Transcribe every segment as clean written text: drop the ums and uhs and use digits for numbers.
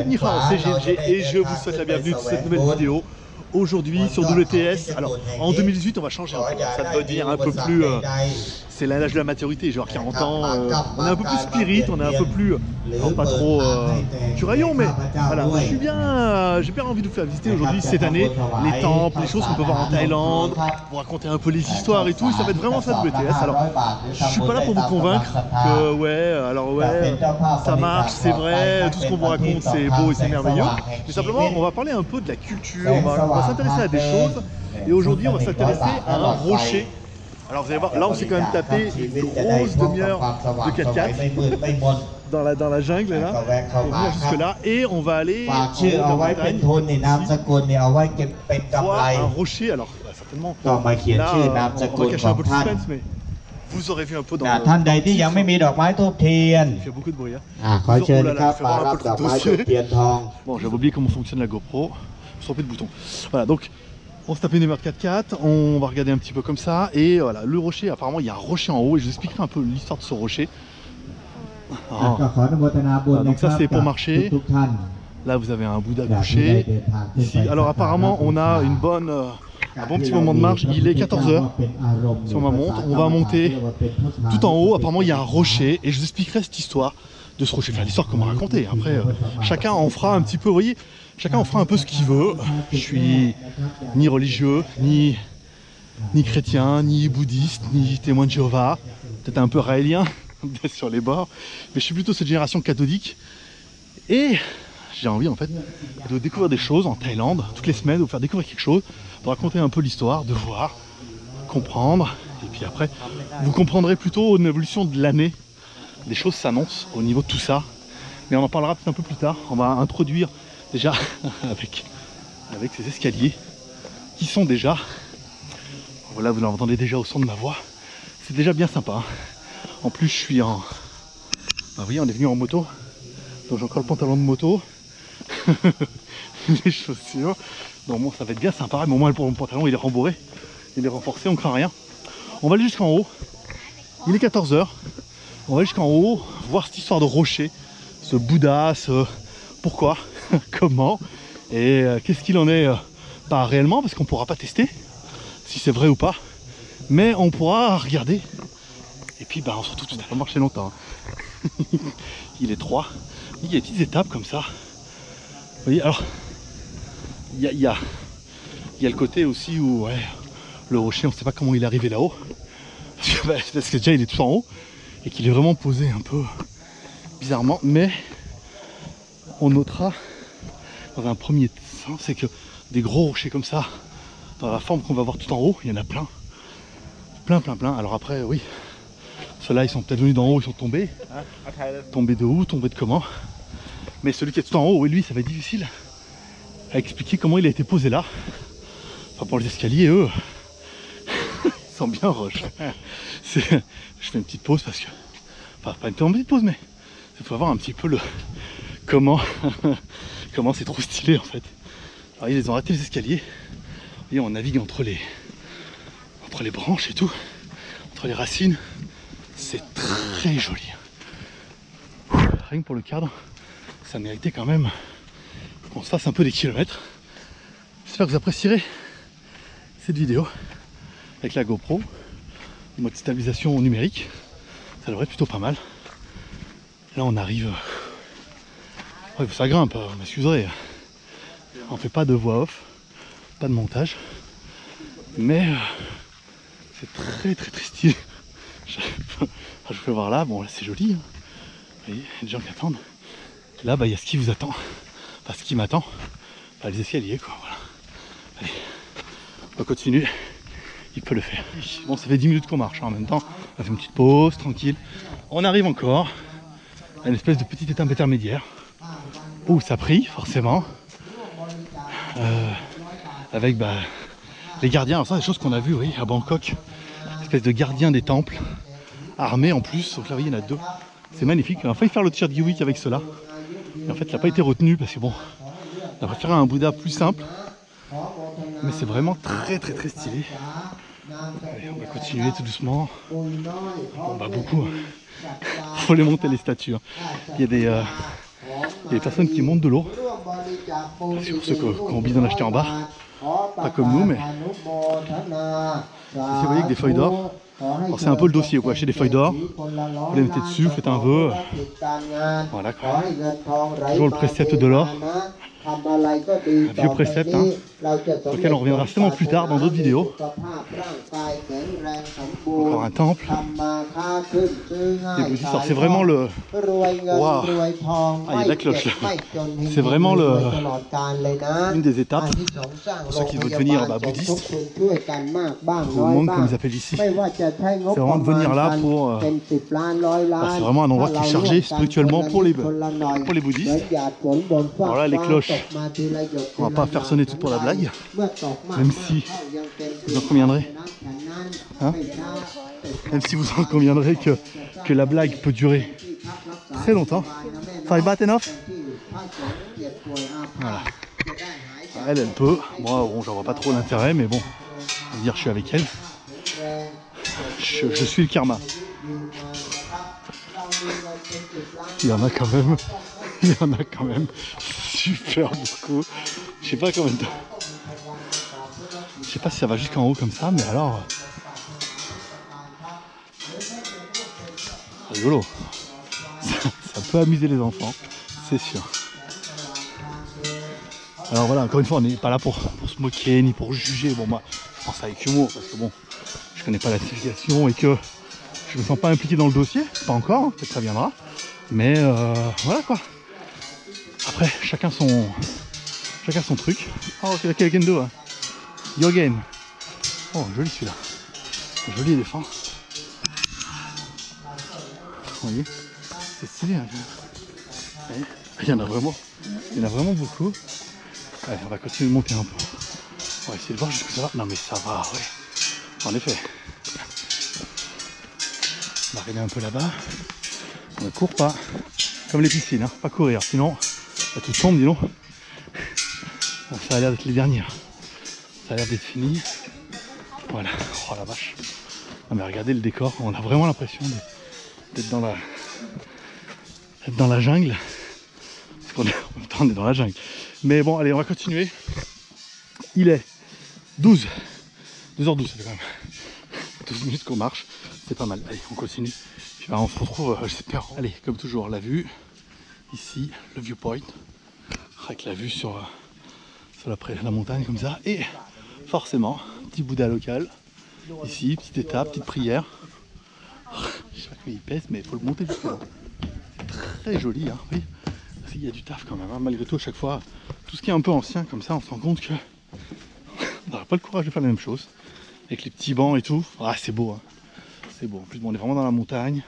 Ni hao, c'est GLG et je vous souhaite la bienvenue sur cette nouvelle vidéo. Aujourd'hui sur WTS, alors en 2018 on va changer un peu, ça veut dire un peu plus, c'est l'âge de la maturité, genre 40 ans, on est un peu plus spirit, on est un peu plus, alors pas trop curaillon, mais voilà, j'ai bien envie de vous faire visiter aujourd'hui, cette année, les temples, les choses qu'on peut voir en Thaïlande, vous raconter un peu les histoires et tout, et ça va être vraiment ça WTS. Alors je suis pas là pour vous convaincre que ouais, ça marche, c'est vrai, tout ce qu'on vous raconte c'est beau et c'est merveilleux, mais simplement on va parler un peu de la culture, on va s'intéresser à des choses, et aujourd'hui on va s'intéresser à un rocher. Alors vous allez voir, là on s'est quand même tapé une grosse demi-heure de 4x4 dans la jungle là, pour venir jusque là, et on va aller voir un rocher. Alors certainement là on va cacher un peu le suspense, mais vous aurez vu un peu dans le il fait beaucoup de bruit, hein. Bon, j'avais oublié comment fonctionne la GoPro, je trompé de bouton. Voilà, donc on se tape une demi-heure de 4x4, on va regarder un petit peu comme ça, et voilà, le rocher, apparemment il y a un rocher en haut, et je vous expliquerai un peu l'histoire de ce rocher. Oh. Voilà, donc ça c'est pour marcher. Là vous avez un Bouddha couché. Ici, alors apparemment on a un bon petit moment de marche, il est 14 h. Si on monte, on va monter tout en haut, apparemment il y a un rocher, et je vous expliquerai cette histoire de ce rocher, enfin l'histoire qu'on m'a racontée. Après chacun en fera un petit peu, vous voyez, chacun en fera un peu ce qu'il veut. Je suis ni religieux, ni chrétien, ni bouddhiste, ni témoin de Jéhovah, peut-être un peu raélien sur les bords, mais je suis plutôt cette génération catholique, et j'ai envie en fait de découvrir des choses en Thaïlande toutes les semaines, de vous faire découvrir quelque chose, de raconter un peu l'histoire, de voir, comprendre, et puis après vous comprendrez plutôt une évolution de l'année. Les choses s'annoncent au niveau de tout ça, mais on en parlera peut-être un peu plus tard. On va introduire déjà avec ces escaliers qui sont déjà, voilà, vous l'entendez déjà au son de ma voix, c'est déjà bien sympa, hein. En plus je suis en, vous voyez, on est venu en moto, donc j'ai encore le pantalon de moto, les chaussures, donc bon, ça va être bien sympa, mais au moins pour mon pantalon il est rembourré, il est renforcé, on craint rien. On va aller jusqu'en haut, il est 14 h, on va aller jusqu'en haut, voir cette histoire de rocher, ce Bouddha, pourquoi, comment, et qu'est-ce qu'il en est, pas réellement, parce qu'on ne pourra pas tester si c'est vrai ou pas, mais on pourra regarder, et puis bah, on se retrouve tout à l'heure, marcher longtemps, hein. Il est 3, il y a des petites étapes comme ça, vous voyez, alors il y a le côté aussi où ouais, le rocher, on ne sait pas comment il est arrivé là-haut, parce que déjà il est tout en haut, et qu'il est vraiment posé un peu bizarrement, mais on notera dans un premier temps, c'est que des gros rochers comme ça, dans la forme qu'on va voir tout en haut, il y en a plein. Alors après, oui, ceux-là ils sont peut-être venus d'en haut, ils sont tombés. Tombés de où, tombés de comment. Mais celui qui est tout en haut, oui, lui, ça va être difficile à expliquer comment il a été posé là. Enfin, pour les escaliers, eux, ils sont bien roches. Je fais une petite pause parce que, enfin, pas une petite pause, mais il faut voir un petit peu le comment c'est trop stylé en fait. Alors ils ont arrêté les escaliers et on navigue entre les branches et tout, entre les racines. C'est très joli. Rien que pour le cadre, ça méritait quand même qu'on se fasse un peu des kilomètres. J'espère que vous apprécierez cette vidéo avec la GoPro, en mode stabilisation numérique. Ça devrait être plutôt pas mal. Là on arrive, ouais, ça grimpe, vous m'excuserez, on fait pas de voix off, pas de montage, mais c'est très stylé. Je peux voir là, bon là c'est joli, hein. Vous voyez, il y a des gens qui attendent. Là bah il y a ce qui vous attend, enfin ce qui m'attend, bah, les escaliers quoi, voilà. Allez, on continue, il peut le faire. Bon, ça fait 10 minutes qu'on marche, hein. En même temps on fait une petite pause, tranquille, on arrive encore à une espèce de petite étape intermédiaire où ça brille forcément, avec bah, les gardiens. Alors ça, c'est des choses qu'on a vues, oui, à Bangkok, une espèce de gardiens des temples armés en plus, donc là vous voyez il y en a 2, c'est magnifique. On a failli faire le t-shirt Gewick avec cela, et en fait il n'a pas été retenu parce que bon, on a préféré un Bouddha plus simple, mais c'est vraiment très stylé. Allez, on va continuer tout doucement. Bon bah beaucoup, faut les monter les statues, hein. Il y a des Il y a des personnes qui montent de l'eau. Sur ceux qui ont envie d'en acheter en bas. Pas comme nous, mais ici vous voyez que des feuilles d'or. Alors c'est un peu le dossier, vous pouvez acheter des feuilles d'or, vous les mettez dessus, faites un vœu. Voilà quoi. Toujours le précepte de l'or. Un vieux précepte, hein, sur lequel on reviendra certainement plus tard dans d'autres vidéos. Encore un temple. Des bouddhistes. Alors c'est vraiment le... Waouh. Ah, il y a de la cloche là. C'est vraiment une des étapes pour ceux qui veulent devenir bouddhistes ou monks comme ils appellent ici. C'est vraiment de venir là pour... c'est vraiment un endroit qui est chargé spirituellement pour les bouddhistes. Alors là les cloches, on va pas faire sonner tout pour la blague, même si vous en conviendrez, hein, même si vous en conviendrez que la blague peut durer très longtemps. 5 baht enough? Voilà. Elle peut. Moi, bon, j'en vois pas trop l'intérêt, mais bon, on va dire je suis avec elle. Je suis le karma. Il y en a quand même. Il y en a quand même super beaucoup. Je sais pas combien de temps. Je sais pas si ça va jusqu'en haut comme ça, mais alors. Rigolo. Ça peut amuser les enfants, c'est sûr. Alors voilà, encore une fois, on n'est pas là pour se moquer ni pour juger. Bon, moi, je pense avec humour parce que bon, je connais pas la signification et que je me sens pas impliqué dans le dossier. Pas encore, hein, peut-être que ça viendra. Mais voilà quoi. Après, chacun son truc. Oh, c'est la Kendo. Hein. Your game. Oh, joli celui-là. Joli éléphant. Vous voyez, c'est stylé. Hein. Il y en a vraiment beaucoup. Allez, on va continuer de monter un peu. On va essayer de voir jusqu'où ça va. Non mais ça va, ouais. En effet. On va arriver un peu là-bas. On ne court pas. Comme les piscines, hein. Pas courir. Sinon, là, tout tombe, dis donc. Bon, ça a l'air d'être les dernières. Ça a l'air d'être fini. Voilà. Oh la vache. Non mais regardez le décor. On a vraiment l'impression d'être dans la jungle. Parce qu'en même temps, on est dans la jungle. Mais bon, allez, on va continuer. Il est 12h12, ça fait quand même 12 minutes qu'on marche. C'est pas mal. Allez, on continue. Puis bah, on se retrouve, j'espère. Allez, comme toujours, la vue. Ici, le viewpoint. Avec la vue sur la montagne comme ça. Et forcément, petit Bouddha local. Ici, petite étape, petite prière. Je sais pas combien il pèse, mais il faut le monter jusque là. C'est très joli, hein, oui. Il y a du taf quand même, hein. Malgré tout, à chaque fois, tout ce qui est un peu ancien comme ça, on se rend compte que on n'aura pas le courage de faire la même chose. Avec les petits bancs et tout, ah, c'est beau, hein. C'est beau. En plus, bon, on est vraiment dans la montagne.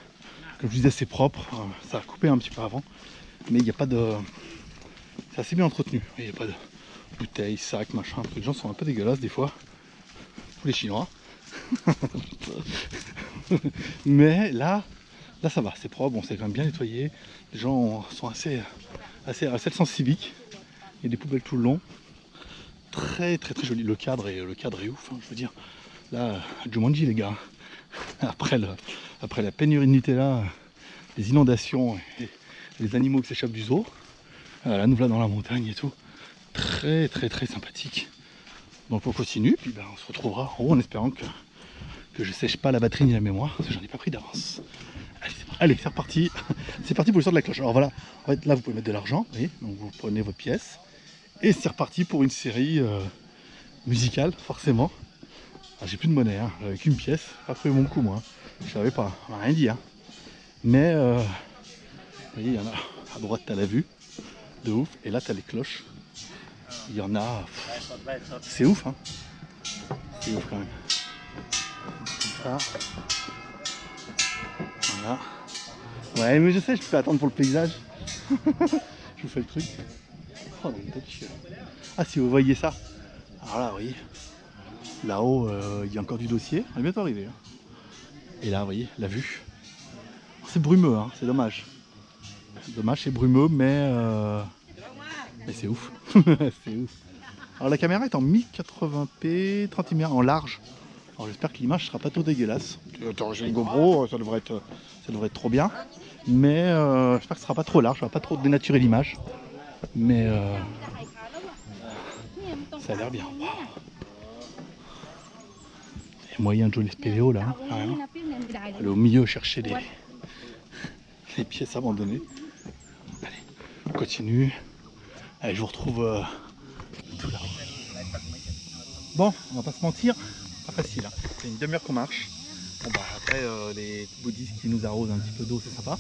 Comme je disais, c'est propre. Ça a coupé un petit peu avant, mais il n'y a pas de... C'est assez bien entretenu. Il n'y a pas de bouteilles, sacs, machin. Les gens sont un peu dégueulasses des fois. Tous les Chinois. Mais là ça va, c'est propre, bon, c'est quand même bien nettoyé. Les gens sont assez le sens civique. Il y a des poubelles tout le long. Très joli. Le cadre est ouf, hein, je veux dire. Là, Jumanji les gars. Après la pénurie de Nutella, les inondations et les animaux qui s'échappent du zoo. Là nous voilà dans la montagne et tout. Très sympathique. Donc on continue, puis on se retrouvera en haut en espérant que je sèche pas la batterie ni la mémoire, parce que j'en ai pas pris d'avance. Allez, c'est reparti. C'est parti pour l'histoire de la cloche. Alors voilà, en fait, là vous pouvez mettre de l'argent, vous voyez, donc vous prenez votre pièce. Et c'est reparti pour une série musicale, forcément. J'ai plus de monnaie, hein. J'avais qu'une pièce, pas pris mon coup moi. Je savais pas, on m'a rien dit. Hein. Mais vous voyez, il y en a à droite, t'as la vue, de ouf, et là t'as les cloches. Il y en a. C'est ouf, hein. C'est ouf quand même. Comme ça. Voilà. Ouais, mais je sais, je peux attendre pour le paysage. Je vous fais le truc. Oh, ah, si vous voyez ça. Alors là, vous voyez. Là-haut, il y a encore du dossier. On est bientôt arrivé. Hein. Et là, vous voyez, la vue. C'est brumeux, hein, c'est dommage. Dommage, c'est brumeux, mais c'est ouf. C'est ouf. Alors la caméra est en 1080p, 30 mm en large. Alors j'espère que l'image sera pas trop dégueulasse. J'ai une GoPro, ça devrait être trop bien. Mais j'espère que ce sera pas trop large, ça va pas trop dénaturer l'image. Mais ça a l'air bien. Wow. Il y a moyen de jouer les spéléos là, hein, carrément. Aller au milieu chercher les pièces abandonnées. Allez, on continue. Allez, je vous retrouve tout là. Bon, on va pas se mentir, pas facile. Hein. C'est une demi-heure qu'on marche. Bon bah après les bouddhistes qui nous arrosent un petit peu d'eau, c'est sympa.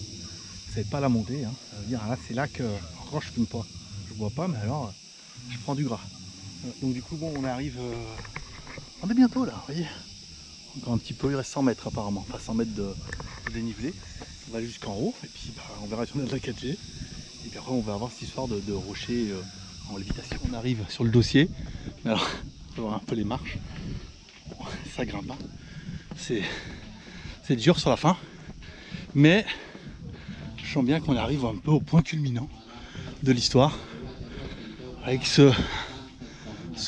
C'est pas la montée, hein. Ça veut dire là c'est là que encore je fume pas. Je bois pas, mais alors je prends du gras. Donc du coup bon on arrive. On est bientôt là, vous voyez. Encore un petit peu, il reste 100 mètres apparemment, enfin 100 mètres de dénivelé. On va aller jusqu'en haut et puis bah, on verra si on a de la 4G. Et puis après on va avoir cette histoire de rochers en lévitation. On arrive sur le dossier. Mais alors, on va voir un peu les marches. Bon, ça grimpe pas. C'est dur sur la fin. Mais je sens bien qu'on arrive un peu au point culminant de l'histoire. Avec ce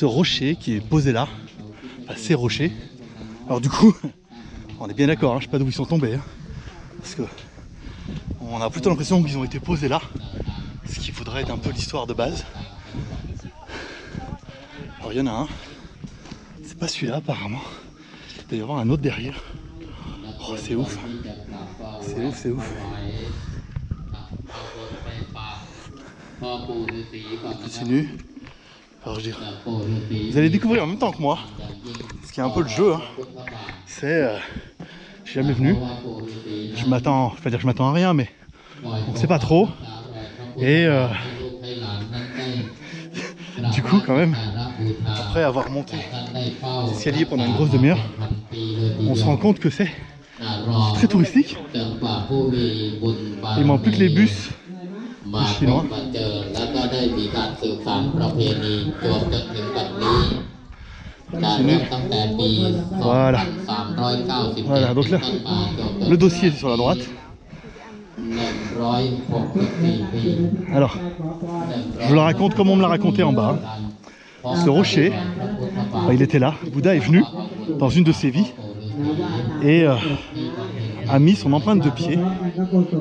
rocher qui est posé là. Enfin, ces rochers. Alors du coup, on est bien d'accord, hein, je sais pas d'où ils sont tombés. Hein, parce que on a plutôt l'impression qu'ils ont été posés là. Ce qui faudrait être un peu l'histoire de base. Alors il y en a un. C'est pas celui-là apparemment. Il doit y avoir un autre derrière. Oh c'est ouf. C'est ouf, c'est ouf. On continue. Alors je dirais, vous allez découvrir en même temps que moi. Ce qui est un peu le jeu. Hein. C'est... je suis jamais venu. Je m'attends, je vais pas dire que je m'attends à rien, mais on sait pas trop. Et du coup quand même, après avoir monté les escaliers pendant une grosse demi-heure, on se rend compte que c'est très touristique. Il manque plus que les bus des Chinois. Voilà. Voilà, donc là, le dossier est sur la droite. Alors, je vous la raconte comme on me l'a raconté en bas. Ce rocher, il était là. Bouddha est venu dans une de ses vies et a mis son empreinte de pied,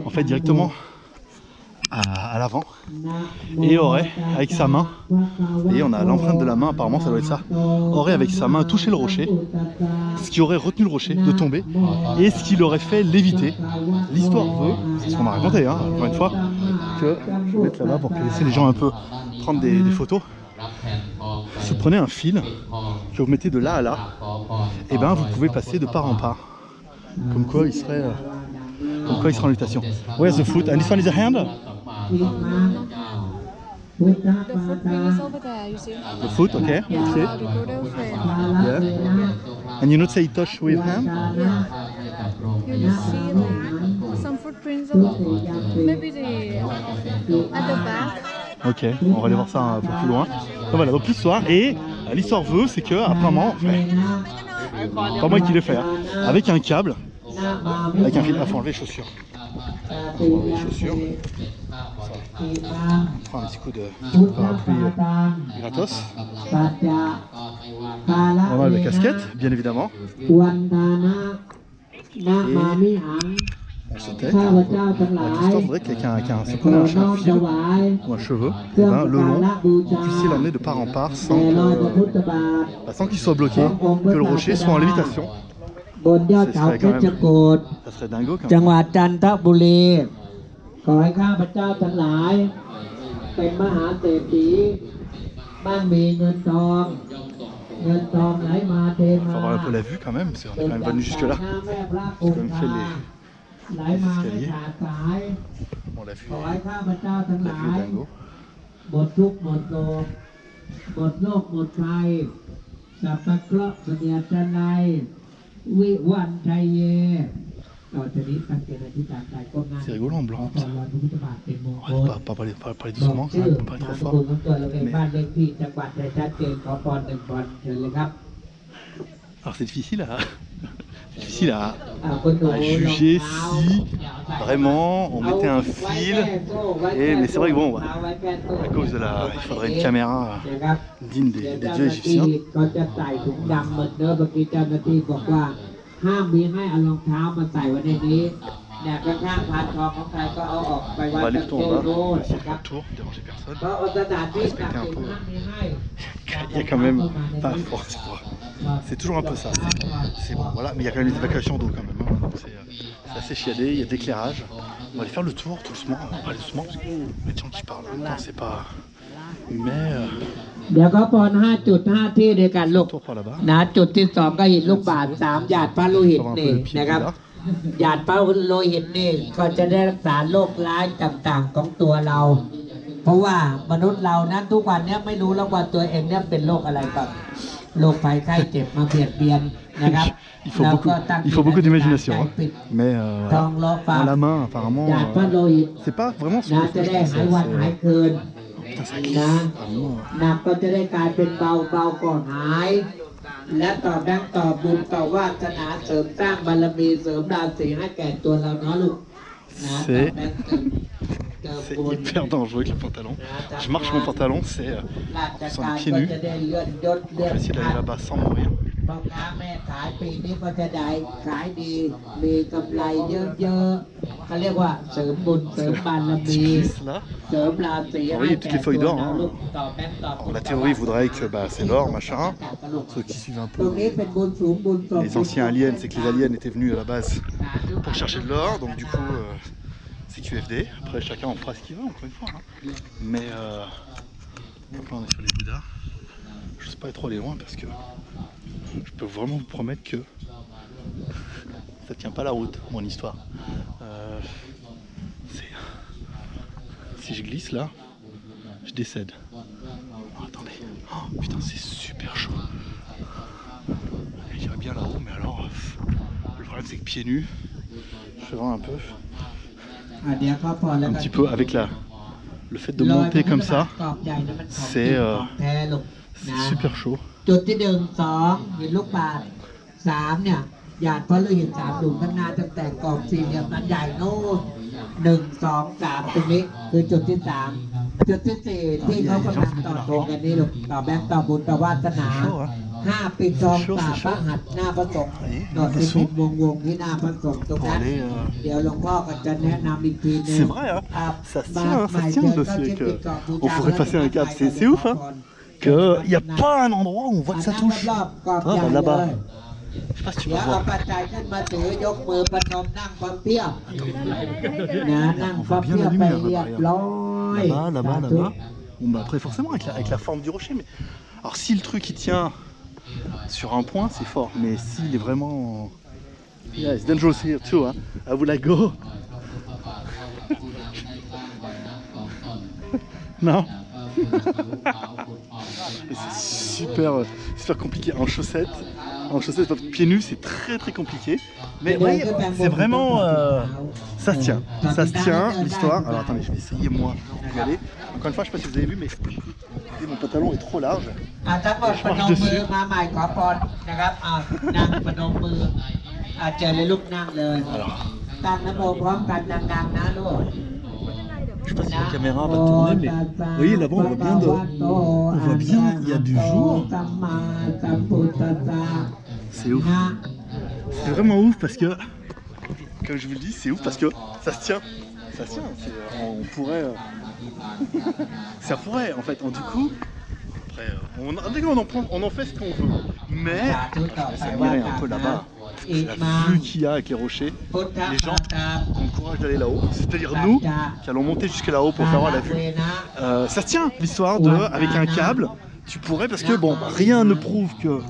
en fait directement à l'avant, et aurait avec sa main, et on a l'empreinte de la main, apparemment ça doit être ça, aurait avec sa main touché le rocher, ce qui aurait retenu le rocher de tomber et ce qui l'aurait fait léviter. L'histoire veut, c'est ce qu'on m'a raconté, hein, encore une fois, que je vais mettre là-bas pour laisser les gens un peu prendre des photos. Si vous prenez un fil que vous mettez de là à là, et ben vous pouvez passer de part en part, comme quoi il serait en lévitation. Where's the foot? And this one is a hand? The footprint is over there, you see. The foot, okay. Yeah, Okay. the Buddha frame. Yeah. And you not say touch with hand? Yeah. You see there some footprints of maybe at the back. Ok, on va aller voir ça un peu plus loin. Donc voilà, donc l'histoire, et l'histoire veut, c'est que apparemment, pas moi qui l'ai fait, hein, avec un câble, avec un fil, il faut enlever les chaussures. On va enlever les chaussures. On prend un petit coup de parapluie gratos. On enlève la casquette, bien évidemment. Et on se tête. L'histoire voudrait que quelqu'un se prenait un fil ou un cheveu, et ben, le long, vous puissiez l'emmener de part en part sans qu'il soit bloqué, que le rocher soit en lévitation. Ça serait dingo quand même. จังหวัดจันทบุรีขอให้ข้าพเจ้าทั้งหลายเป็นมหาเศรษฐีมั่งมีเงินทองไหลมาเท Il มา faut avoir un peu la vue quand même, parce qu'on est quand même venu jusque là. J'ai quand même fait les escaliers. Bon, la vue ขอให้ข้าพเจ้าทั้งหลาย est dingo. หมดทุกข์หมดโศกหมดโรคหมดภัยสัพพะเคราะห์เสนียดจันไรวิวันชัยเยต่อจากนี้ตั้งใจอธิษฐานใจก้มหน้า C'est rigolo en blanc. ขอพรพระพุทธบาทเป็นมงค On ล va pas parler doucement, ça va pas parler นาม trop สกุล fort. ของตัวเราเองบ้านเลขที่จังหวัดใดชัดเจนขอพรหนึ่งพรเชิญเลยครับ Alors c'est difficile à คุณหนู juger si vraiment, on mettait un fil. Mais c'est vrai que bon, à cause de la... Il faudrait une caméra digne des dieux égyptiens. ห้ามมีให้เอารองเท้ามาใส่ไว้ในนี้เนี่ยข้างๆพานทองของใครก็เอาออกไปไว้ On va aller ตรง tout en โต๊ะ bas, โน้ on น va essayer de นะค faire รับ le tour, déranger personne. ก็เอาสถานที่ศักดิ์ Respecter un สิทธิ์ peu. ท่านมีให้ Il y a quand même... Enfin, c'est toujours un peu ça. C'est bon, voilà, mais il y a quand même des évacuations d'eau quand même. Hein, donc c'est assez chiadé, il y a de l'éclairage. On va aller faire le tour tout doucement, on va aller doucement parce que les gens qui parlent en même temps, c'est pas... Mais... เดี๋ยวก็พร5 จุด 5 ที่ด้วยกันลูก tour par là-bas. นะจุดที่ 2 ก็หินลูกบาศก์3 หยาดพระโลหิต On va un นี่ peu le pied นะครับ là. หยาดพระโลหิตนี่ก็จะได้รักษาโรคร้ายต่างๆของตัวเรา เพราะว่ามนุษย์เรานั้นทุกวันนี้ไม่รู้แล้วว่าตัวเองเนี่ยเป็นโรคอะไรบ้างโรคภัยไข้เจ็บมาเบียดเบียนนะครับ Il faut beaucoup d'imagination. Hein. Mais voilà. En la main, apparemment, หยาดพระโลหิต c'est pas vraiment ce นะ que จะ je ได้หาย pensais. วันหายคืน Putain, ça นะ glisse. Vraiment. หนักก็จะได้กลายเป็นเบาเบาก่อนหาย และต่อแบงต่อบุญต่อวาสนาเสริมสร้างบารมีเสริมราศีให้แก่ตัวเราเนาะลูกนะต่อแบงเติม C'est บุญ hyper dangereux avec le pantalon. Je marche mon pantalon, c'est ราช sur การ les pieds ก็ nus. จะได้เลื่อนยศ On เลื่อน va essayer ขั้ d'aller น là-bas sans mourir. พ่อค้าแม่ขายปีนี้ก็จะได้ขายดีมีกำไรเยอะๆเขาเรียกว่าเสริมบุญเสริมบาร Tu มี glisses là. เสริมราศีให้ Oui, toutes แก่ les ตัว feuilles d'or, เรา hein. ลูกต่อแบงต่อ Alors, la théorie voudrait que bah, c'est l'or, machin. Ceux qui suivent un ตรง peu นี้เป็นบุญสูงบุญส่ง les anciens aliens, c'est que les aliens étaient venus à la base pour chercher de l'or. Donc du coup, c'est QFD. Après, chacun en fera ce qu'il veut, encore une fois. Hein. Mais donc là, on est sur les Bouddhas. Je sais pas trop aller loin parce que je peux vraiment vous promettre que ça tient pas la route, mon histoire. Si je glisse là, je décède. Oh, attendez, oh, putain, c'est super chaud. J'irais bien là-haut, mais alors, le problème c'est que pieds nus, je fais voir un peu, เดี๋ยวก็พอแล้ว un ก็ petit peu avec le fait de monter comme ça, กรอบใหญ่นะมันของ c'est ของแท้ลูก c'est super chaud. จุดที่1 2หินลูกบาศก์3เนี่ยหยาดพระโลหิต3หลุมข้างหน้าตั้งแต่กรอบสี่เหลี่ยมนั้นใหญ่โน่น1 2 3ตรงนี้คือจุดที่ 3 จุดที่ 4 ที่เขากำลังต่อโทงกันนี่ลูกต่อแบงค์ต่อบุญต่อวาสนา 5 ปิดทองฝ่าพระหัตถ์หน้าพระสงฆ์โดดเป็นวงที่หน้าพระสงฆ์ตรงนั้น เดี๋ยวหลวงพ่อก็จะแนะนำอีกทีนึง C'est vrai, hein. Ça se tient le dossier. On pourrait passer un câble, c'est ouf, hein. Qu'il n'y a pas un endroit où on voit que ça touche. Ah, bah, là-bas. Je sais pas si tu เดี๋ peux ยวเอา voir. ปัจจัยขึ้นมาถือยกมือประนมนั่งพับเพียบนะนั่ง On พับ voit bien เพีย la บไป lumière เรียบ là-bas. ร้อย Là-bas, là-bas. Bon, bah après, forcément, avec la forme du rocher. Mais... Alors, si le truc il tient sur un point, c'est fort. Mais s'il est vraiment. Yeah, it's dangerous here too, hein. I would like go. Non. Et c'est super compliqué. En chaussettes, pieds nus, c'est très compliqué. Mais vous voyez, c'est vraiment. Ça se tient. Ça se tient, l'histoire. Alors attendez, je vais essayer moi d'y aller. Encore une fois, je sais pas si vous avez vu, mais mon pantalon est trop large. ทั้งหมดประนมมือมาใหม่ขอพรนะครับนั่งประนมมือเจอเลยลูกนั่งเลย Alors, ตั้งนะโมพร้อมกันดังๆนะลูก je sais pas si la caméra va tourner, mais vous voyez là-bas, on voit bien, il y a du jour. C'est ouf. C'est vraiment ouf parce que, comme je vous le dis, c'est ouf parce que ça se tient. Ça se tient. On pourrait. Ça pourrait en fait. Du coup, après, on en fait ce qu'on veut. Mais, je vais s'admirer un peu là-bas. La vue qu'il y a avec les rochers, les gens ont le courage d'aller là-haut, c'est-à-dire nous qui allons monter jusque là-haut pour faire voir la vue. Ça se tient, l'histoire de, avec un câble, tu pourrais, parce que bon, rien ne prouve que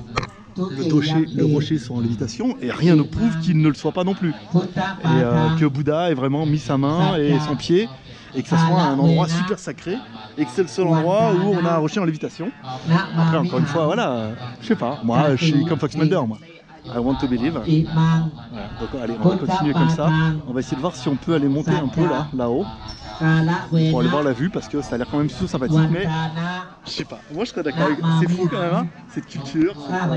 le rocher soit en lévitation et rien ne prouve qu'il ne le soit pas non plus. Et que Bouddha ait vraiment mis sa main et son pied et que ça soit un endroit super sacré et que c'est le seul endroit où on a un rocher en lévitation. Après, encore une fois, voilà, je sais pas, moi je suis comme Fox Mulder, moi. I want to believe. Voilà. Donc allez, on va continuer comme ça. On va essayer de voir si on peut aller monter un peu là-haut. Pour aller voir la vue parce que ça a l'air quand même plutôt sympathique. Mais je sais pas, moi je serais d'accord avec. C'est fou quand même, hein, cette culture. C'est pas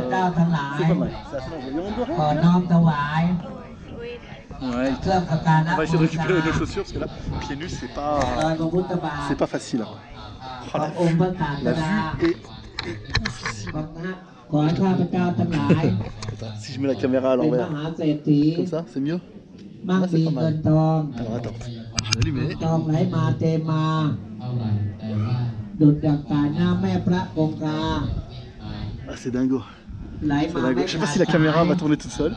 mal. C'est assez dangereux. Ouais, เครื่องอาการะ on va essayer de บู récupérer ชา nos chaussures parce que là, pieds nus, รอยพระพุทธบาท c'est pas facile. พระองค์พระศาส La ดา vue est oufissime. ขอให้ข้าพเจ้าทั้งหลาย Attends, si je mets la caméra à เป็นม l'envers, หาเศรษฐี comme ça, c'est mieux. มั่ง Là, มี c'est pas เงิน mal. ทอง Alors attends, je vais allumer. ทองไหลมาเทมาดุจดังกายหน้าแม่พระคงคา Ah, c'est dingo. ไหลมา C'est dingo. ไม่ Je sais ขา pas ด si la caméra va tourner toute seule,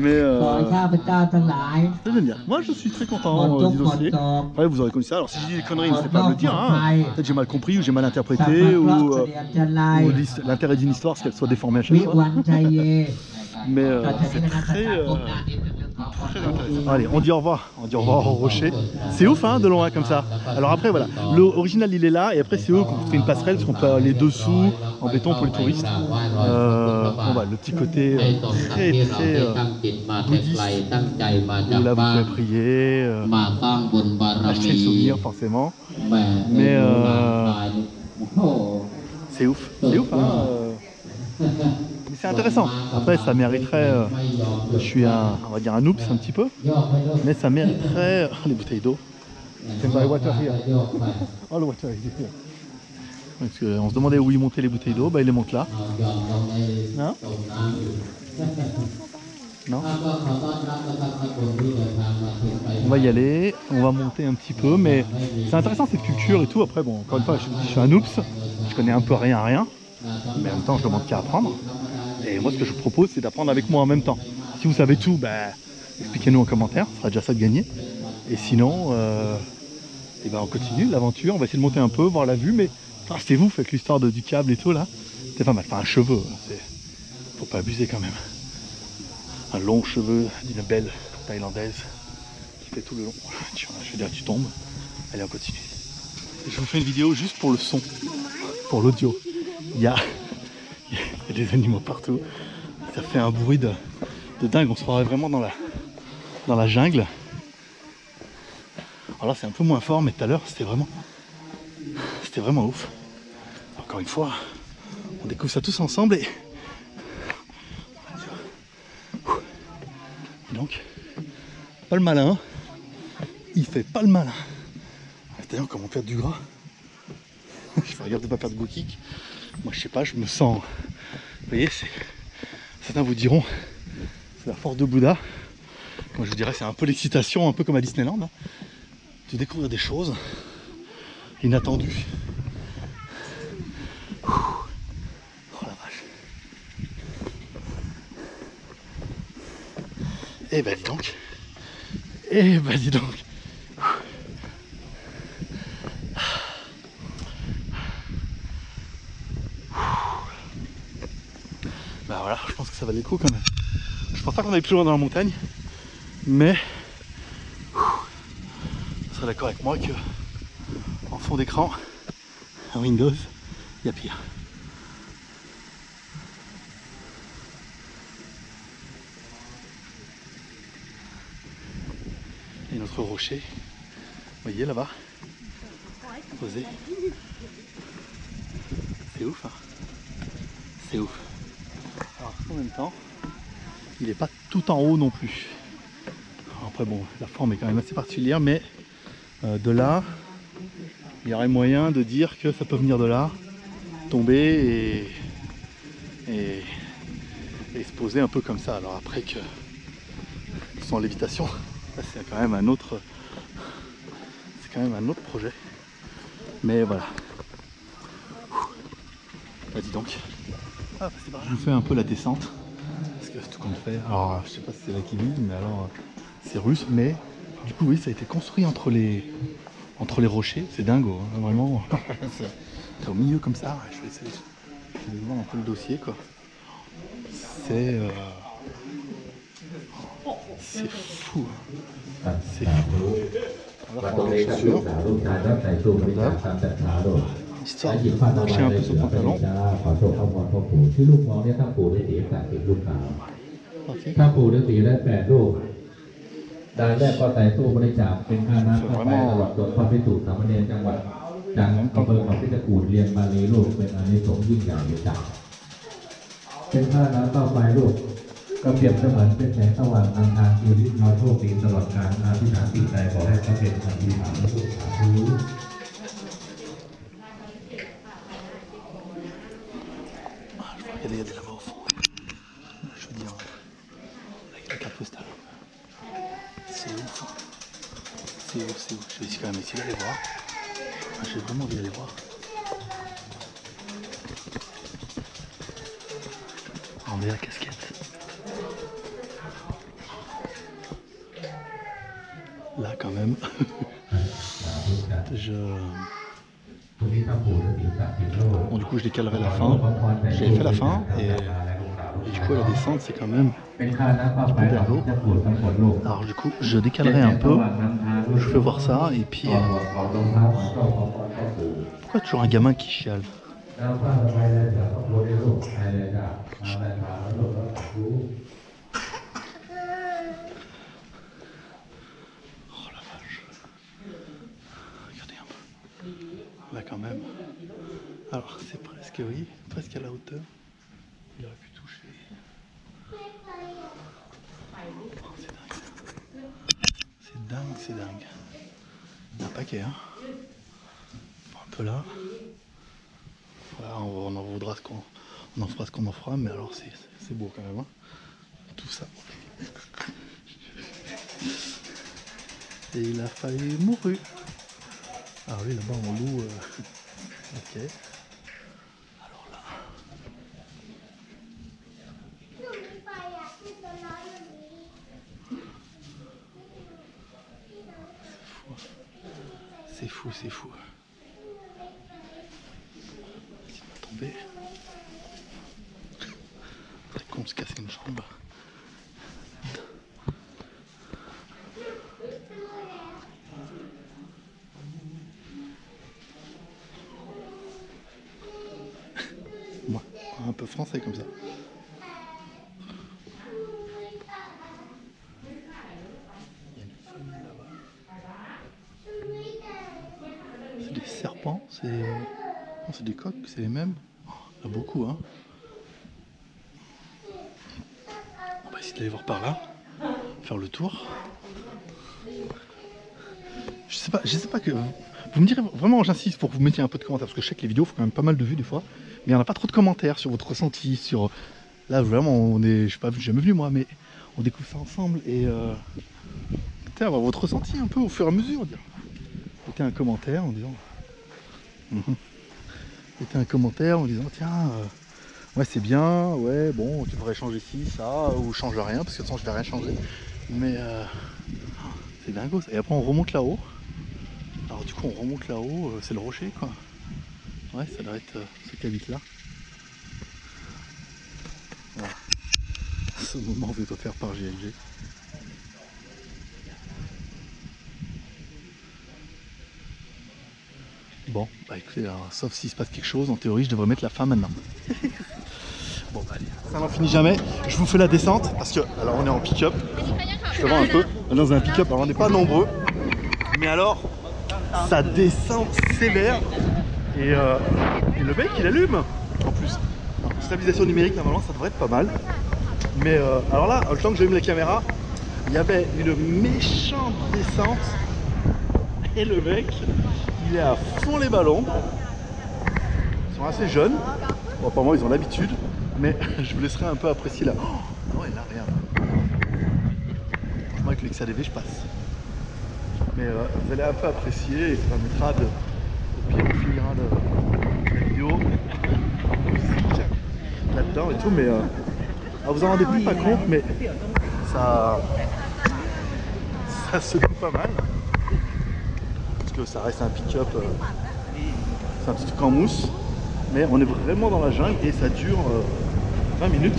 mais ขอให้ข้าพเจ้าทั้งหลาย ça, j'aime bien. Moi, je suis très หมด content ทุก du ข์หมด dossier. โศก Après, vous aurez connu ça. Alors, si je dis des conneries, n'hésitez pas à me le dire. Hein. Peut-être j'ai mal compris ou j'ai mal สัพ interprété พะ ou, เคราะห์เสด็จจันไร ou l'intérêt d'une histoire, c'est qu'elle soit déformée à chaque วิ fois. วันชัยเย Mais ต่อจาก c'est นี้นะครับ très, ก้มหน้านิดนึงนะครับ très intéressant. Allez, on dit au revoir. On dit au revoir au rocher. C'est ouf, hein, de loin comme ça. Alors après, voilà, l'original il est là et après c'est eux qui ont fait une passerelle parce qu'on peut aller dessous en béton pour les touristes. Bon bah le petit côté très très bouddhiste où là vous pouvez prier, acheter le souvenir forcément. Mais c'est ouf, hein. Mais c'est intéressant. Après, ça mériterait. Je suis on va dire un oops un petit peu, mais ça mériterait les bouteilles d'eau. C'est pas le water here. Oh, le water is here. Parce qu'on se demandait où ils montaient les bouteilles d'eau, bah ils les montent là. Non? Non? On va y aller, on va monter un petit peu, mais c'est intéressant cette culture et tout. Après, bon, encore une fois, je suis un oops, je connais un peu rien à rien, mais en même temps, je demande qu'à apprendre. Et moi, ce que je vous propose, c'est d'apprendre avec moi en même temps. Si vous savez tout, bah, expliquez-nous en commentaire, ce sera déjà ça de gagner. Et sinon, et ben on continue l'aventure, on va essayer de monter un peu, voir la vue, mais restez-vous, avec l'histoire du câble et tout là, c'est pas mal. Enfin, un cheveu, faut pas abuser quand même. Un long cheveu d'une belle thaïlandaise qui fait tout le long. Je veux dire, tu tombes. Allez, on continue. Je vous fais une vidéo juste pour le son, pour l'audio. Il y a des animaux partout. Ça fait un bruit de dingue. On se croirait vraiment dans la jungle. Alors là, c'est un peu moins fort, mais tout à l'heure, c'était vraiment ouf. Encore une fois, on découvre ça tous ensemble et donc, pas le malin, il fait pas le malin. D'ailleurs, comment perdre du gras? Je fais regarder de pas perdre de kick. Moi, je sais pas, je me sens. Vous voyez, certains vous diront, c'est la force de Bouddha. Moi, je vous dirais, c'est un peu l'excitation, un peu comme à Disneyland, hein, de découvrir des choses inattendues. Oh la vache. Eh ben dis donc. Eh ben dis donc. Bah voilà, je pense que ça valait le coup quand même. Je pense pas qu'on aille plus loin dans la montagne, mais vous serez d'accord avec moi que en fond d'écran, à Windows, il y a pire. Et notre rocher, vous voyez là-bas, posé. C'est ouf, hein. C'est ouf. Alors en même temps, il n'est pas tout en haut non plus. Alors, après bon, la forme est quand même assez particulière, mais de là, il y aurait moyen de dire que ça peut venir de là, tomber et se poser un peu comme ça. Alors après que sans lévitation, là c'est quand même un autre projet. Mais voilà. Bah dis donc. Ah, je vous fais un peu la descente. Parce que tout compte fait. Alors je sais pas si c'est là qui vise, mais alors c'est russe, mais du coup oui, ça a été construit entre les rochers. C'est dingo, hein, vraiment. C'est au milieu comme ça. Je vais essayer de voir un peu le dossier quoi. C'est fou. C'est fou. Alors, on a les chaussures. Histoire de marcher un peu sur le pantalon. ถ้าปู่ฤาษีได้8ลูกดานแรกก็ใส่ตู้บริจาคเป็นค่าน้ำค่าไฟตลอดจนพระภิกษุสามเณรจังหวัดจังอำเภอเขาพิจกูฏเรียนบาลีลูกเป็นอานิสงส์ยิ่งใหญ่จังเป็นค่าน้ำค่าไฟลูกก็เปรียบเสมือนเป็นแสงสว่างนำทางชี ชีวิตเราโชคดีตลอดกาลอธิษฐานสิ่งใดขอให้สำเร็จอธิษฐานทุกสาธุ Regardez là-bas au fond. Je veux dire, avec la carte postale. C'est ouf. C'est ouf, c'est ouf. Je vais quand même essayer d'aller voir. J'ai vraiment envie d'aller voir. Enlever la casquette. Là quand même. Bon, du coup je décalerai la fin. J'avais fait la fin et du coup la descente c'est quand même hyper lourd. Alors du coup je décalerai un peu. Je vais voir ça et puis... Pourquoi toujours un gamin qui chiale? Là quand même. Alors c'est presque, oui, presque à la hauteur. Il aurait pu toucher. Oh, c'est dingue. C'est dingue, c'est dingue. Il y a un paquet, hein. Un peu là. Voilà, on en voudra ce qu'on en fera ce qu'on en fera, mais alors c'est beau quand même, hein. Tout ça. Et il a failli mourir. Alors lui là-bas on loue. Ok. Alors là. C'est fou, c'est fou. Il va tomber. C'est con de se casser une jambe. Moi, un peu français comme ça. C'est des serpents, c'est des coqs, c'est les mêmes. Il y en a beaucoup, hein. On va essayer d'aller voir par là, faire le tour. Je sais pas que... Vous me direz, vraiment j'insiste pour que vous mettiez un peu de commentaires, parce que je sais que les vidéos font quand même pas mal de vues des fois, mais il n'y en a pas trop de commentaires sur votre ressenti, sur... Là vraiment on est, je sais pas, jamais venu moi, mais on découvre ça ensemble et... avoir votre ressenti un peu au fur et à mesure, dire. Mettez un commentaire en disant... Mettez un commentaire en disant, tiens, ouais c'est bien, ouais bon, tu devrais changer ci, ça, ou change rien, parce que de toute façon je vais rien changer. Mais c'est dingo ça. Et après on remonte là-haut. Alors du coup on remonte là-haut, c'est le rocher quoi. Ouais, ça doit être ceux qui habitent là. Voilà. Ce moment est offert par GLG. Bon, bah écoutez, alors, sauf s'il se passe quelque chose, en théorie je devrais mettre la fin maintenant. Bon bah allez, ça n'en finit jamais. Je vous fais la descente parce que, alors on est en pick-up. Je peux voir un peu, dans un pick-up, alors on n'est pas nombreux. Mais alors, ça descend sévère. Et le mec il allume en plus. Alors, stabilisation numérique normalement ça devrait être pas mal. Mais alors là, le temps que j'allume la caméra, il y avait une méchante descente. Et le mec, il est à fond les ballons. Ils sont assez jeunes. Bon, apparemment ils ont l'habitude. Mais je vous laisserai un peu apprécier là. Oh ouais, là, regarde. Franchement, avec l'XADV, je passe. Mais vous allez un peu apprécier et ça permettra de... Au pire, on finira la vidéo là-dedans et tout. Mais vous en rendez plus pas compte, mais ça se loue pas mal. Parce que ça reste un pick-up, c'est un petit truc en mousse. Mais on est vraiment dans la jungle et ça dure 20 minutes.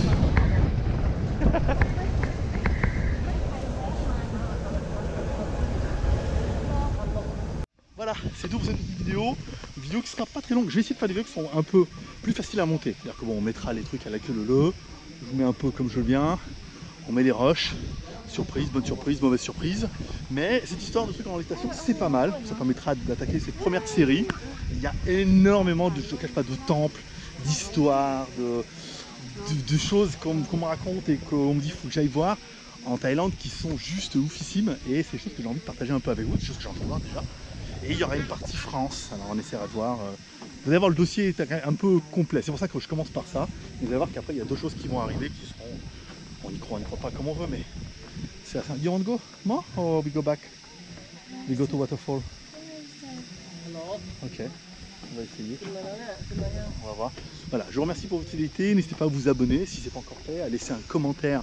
Voilà, c'est tout pour cette vidéo. Une vidéo qui sera pas très longue. Je vais essayer de faire des vidéos qui sont un peu plus faciles à monter. C'est-à-dire que bon, on mettra les trucs à la queue leu. Je vous mets un peu comme je viens. On met les rushs. Surprise, bonne surprise, mauvaise surprise. Mais cette histoire de trucs en lévitation, c'est pas mal. Ça permettra d'attaquer cette première série. Il y a énormément de, je ne cache pas, de temples, d'histoires, de choses qu'on me raconte et qu'on me dit qu'il faut que j'aille voir. en Thaïlande qui sont juste oufissimes et c'est des choses que j'ai envie de partager un peu avec vous, des choses que j'ai envie de voir déjà. Et il y aura une partie France, alors on essaiera de voir. Vous allez voir, le dossier est un peu complet, c'est pour ça que je commence par ça. Vous allez voir qu'après il y a d'autres choses qui vont arriver qui seront, on y croit pas comme on veut, mais c'est assez. You want to go more or we go back? We go to waterfall. Ok, on va essayer. On va voir. Voilà, je vous remercie pour votre fidélité. N'hésitez pas à vous abonner si ce n'est pas encore fait, à laisser un commentaire,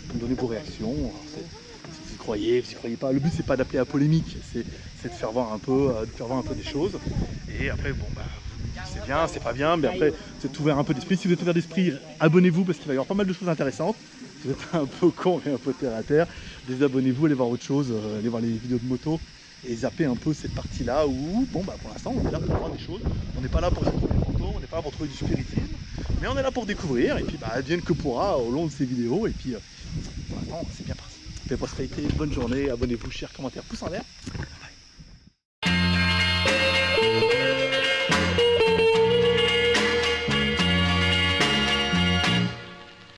à me donner vos réactions. Alors, si vous y croyez, vous y croyez pas. Le but c'est pas d'appeler à polémique, c'est de faire voir un peu, des choses. Et après, bon bah, c'est bien, c'est pas bien, mais après c'est ouvert un peu d'esprit. Si vous êtes ouvert d'esprit, abonnez-vous parce qu'il va y avoir pas mal de choses intéressantes. Si vous êtes un peu con et un peu terre à terre, désabonnez-vous, allez voir autre chose, allez voir les vidéos de moto et zapper un peu cette partie-là où, bon bah pour l'instant on est là pour voir des choses. On n'est pas là pour trouver des photos, on n'est pas là pour trouver du spiritisme, mais on est là pour découvrir et puis bah advienne que pourra au long de ces vidéos et puis pour l'instant c'est bien parti. Prospérité, bonne journée, abonnez-vous, share, commentaire, pouce en l'air.